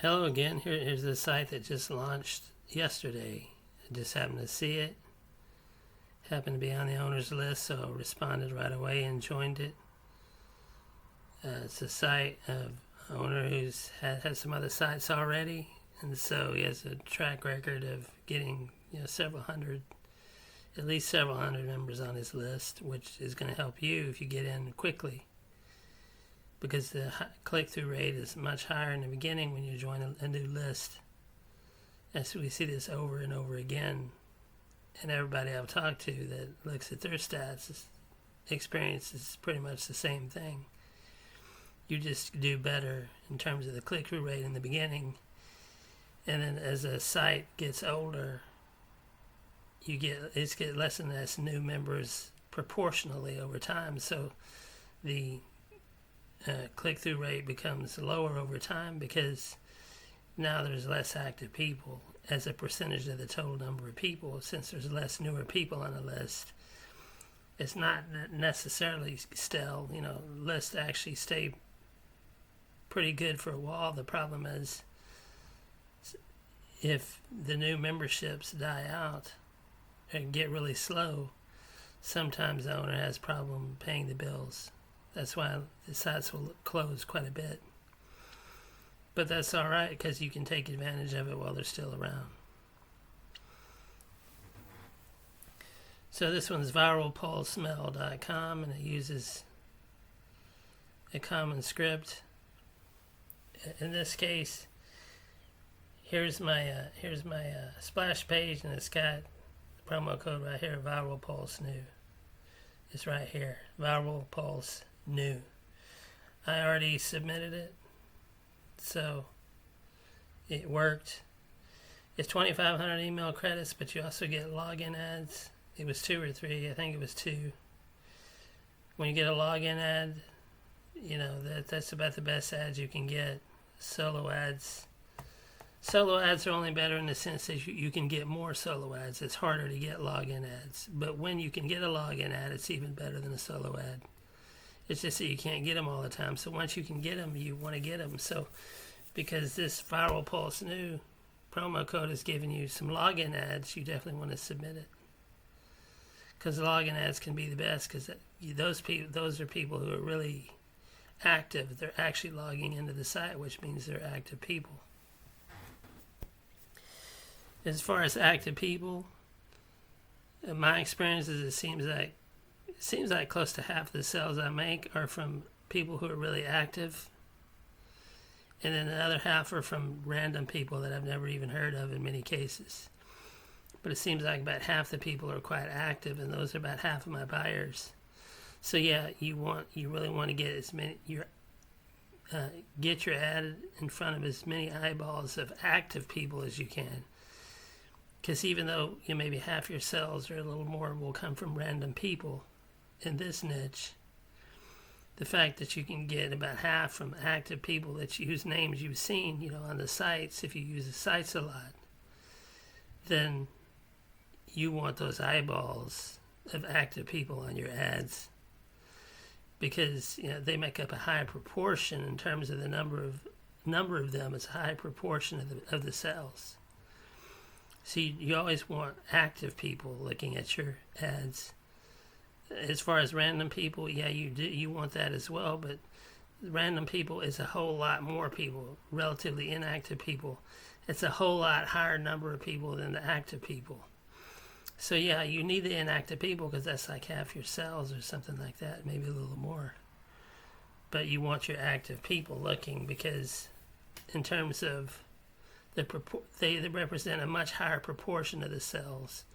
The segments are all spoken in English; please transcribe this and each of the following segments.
Hello again. Here's the site that just launched yesterday. I just happened to see it. Happened to be on the owner's list, so I responded right away and joined it. It's a site of owner who's had some other sites already, and so he has a track record of getting several hundred, at least several hundred members on his list, which is going to help you if you get in quickly. Because the click-through rate is much higher in the beginning when you join a new list. As we see this over and over again, and everybody I've talked to that looks at their stats experiences pretty much the same thing. You just do better in terms of the click-through rate in the beginning, and then as a site gets older, it's get less and less new members proportionally over time. So the click-through rate becomes lower over time because now there's less active people as a percentage of the total number of people. Since there's less newer people on the list, it's not necessarily stale. Lists actually stay pretty good for a while. The problem is if the new memberships die out and get really slow, sometimes the owner has problem paying the bills. That's why the sites will close quite a bit. But that's all right because you can take advantage of it while they're still around. So this one's viralpulsemail.com, and it uses a common script. In this case, here's my splash page, and it's got the promo code right here, viralpulsenew. It's right here, viralpulse new. I already submitted it, so it worked. It's 2,500 email credits, but you also get login ads. It was 2 or 3, I think it was 2. When you get a login ad, that's about the best ads you can get. Solo ads are only better in the sense that you can get more solo ads. It's harder to get login ads, but when you can get a login ad, it's even better than a solo ad. It's just that you can't get them all the time. So once you can get them, you want to get them. So because this Viral Pulse New promo code is giving you some login ads, you definitely want to submit it. Because login ads can be the best because those are people who are really active. They're actually logging into the site, which means they're active people. As far as active people, in my experience is it seems like close to half of the sales I make are from people who are really active, and then the other half are from random people that I've never even heard of in many cases. But it seems like about half the people are quite active, and those are about half of my buyers. So yeah, you really want to get get your ad in front of as many eyeballs of active people as you can. Because even though maybe half your sales or a little more will come from random people in this niche, the fact that you can get about half from active people that use names you've seen, on the sites, if you use the sites a lot, then you want those eyeballs of active people on your ads because they make up a high proportion in terms of the number of them. It's a high proportion of the sales. So you always want active people looking at your ads. As far as random people, yeah, you want that as well, but random people is a whole lot more people, relatively inactive people. It's a whole lot higher number of people than the active people. So yeah, you need the inactive people because that's like half your sales or something like that, maybe a little more. But you want your active people looking because in terms of they represent a much higher proportion of the sales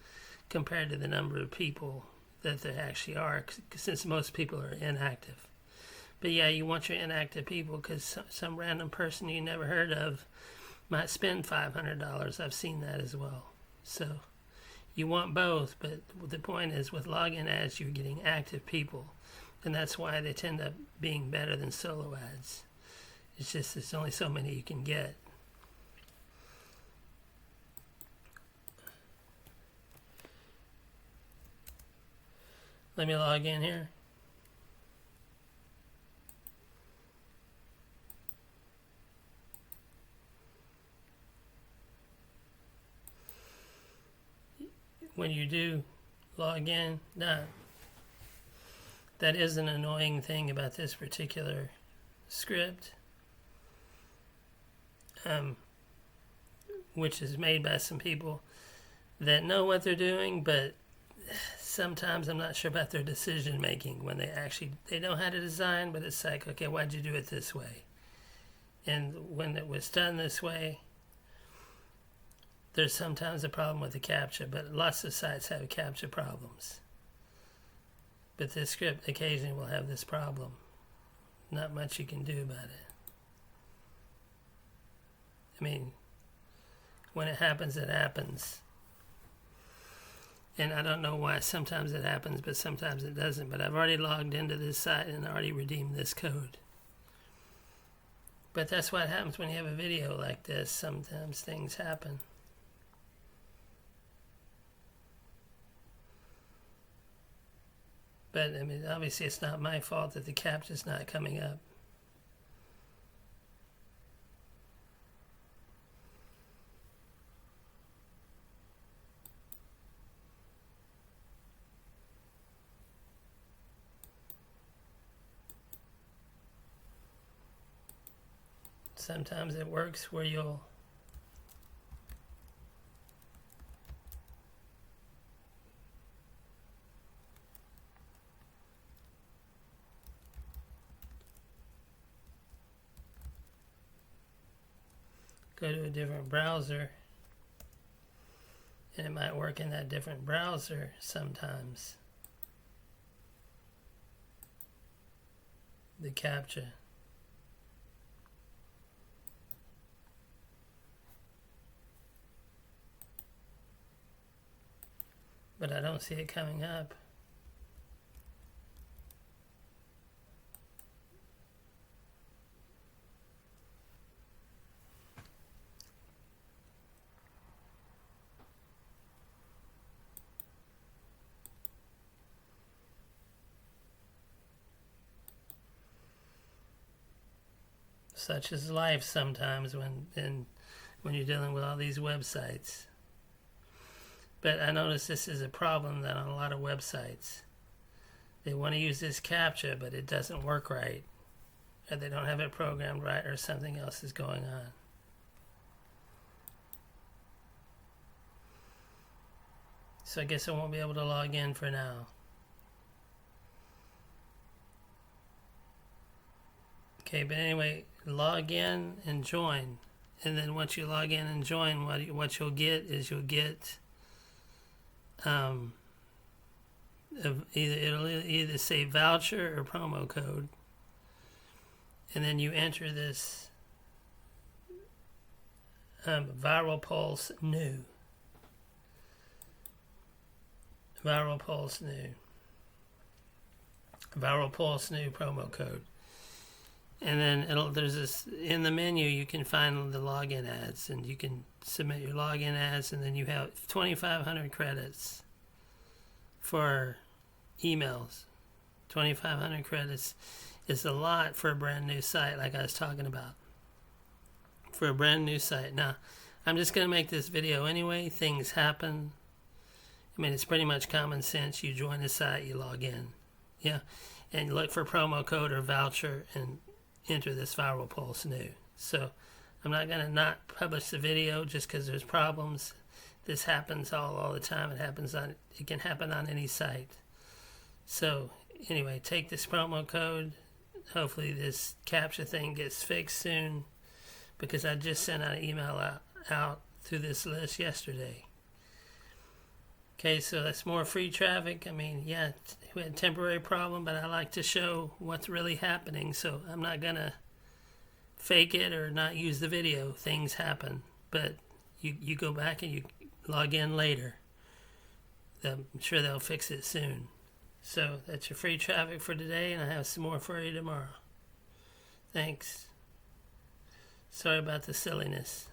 compared to the number of people that there actually are, since most people are inactive. But yeah, you want your inactive people because some random person you never heard of might spend $500. I've seen that as well. So you want both, but the point is with login ads, you're getting active people, and that's why they tend up being better than solo ads. It's just there's only so many you can get. Let me log in here. when you do log in, that is an annoying thing about this particular script, which is made by some people that know what they're doing, but sometimes I'm not sure about their decision making when they know how to design, but it's like, okay, why'd you do it this way? And when it was done this way, there's sometimes a problem with the CAPTCHA, but lots of sites have CAPTCHA problems. But this script occasionally will have this problem. Not much you can do about it. I mean, when it happens, it happens. And I don't know why sometimes it happens, but sometimes it doesn't. But I've already logged into this site and already redeemed this code. But that's what happens when you have a video like this. Sometimes things happen. But, I mean, obviously it's not my fault that the CAPTCHA's not coming up. Sometimes it works where you'll go to a different browser, and it might work in that different browser sometimes. The CAPTCHA. But I don't see it coming up. Such is life sometimes when you're dealing with all these websites. But I notice this is a problem that on a lot of websites. They want to use this CAPTCHA, but it doesn't work right. Or they don't have it programmed right, or something else is going on. So I guess I won't be able to log in for now. Okay, but anyway, log in and join. And then once you log in and join, what you'll get is you'll get it'll either say voucher or promo code, and then you enter this Viral Pulse new promo code. And then there's this in the menu. You can find the login ads, and you can submit your login ads, and then you have 2,500 credits for emails. 2,500 credits is a lot for a brand new site, like I was talking about. For a brand new site. Now, I'm just going to make this video anyway. Things happen. I mean, it's pretty much common sense. You join the site, you log in, yeah, and look for promo code or voucher and enter this Viral Pulse new. So I'm not going to not publish the video just because there's problems. This happens all the time. It can happen on any site. So anyway, take this promo code. Hopefully this CAPTCHA thing gets fixed soon, because I just sent out an email out through this list yesterday. Okay, so that's more free traffic. I mean, yeah, we had a temporary problem, but I like to show what's really happening, so I'm not going to fake it or not use the video. Things happen, but you go back and you log in later. I'm sure they'll fix it soon. So that's your free traffic for today, and I have some more for you tomorrow. Thanks. Sorry about the silliness.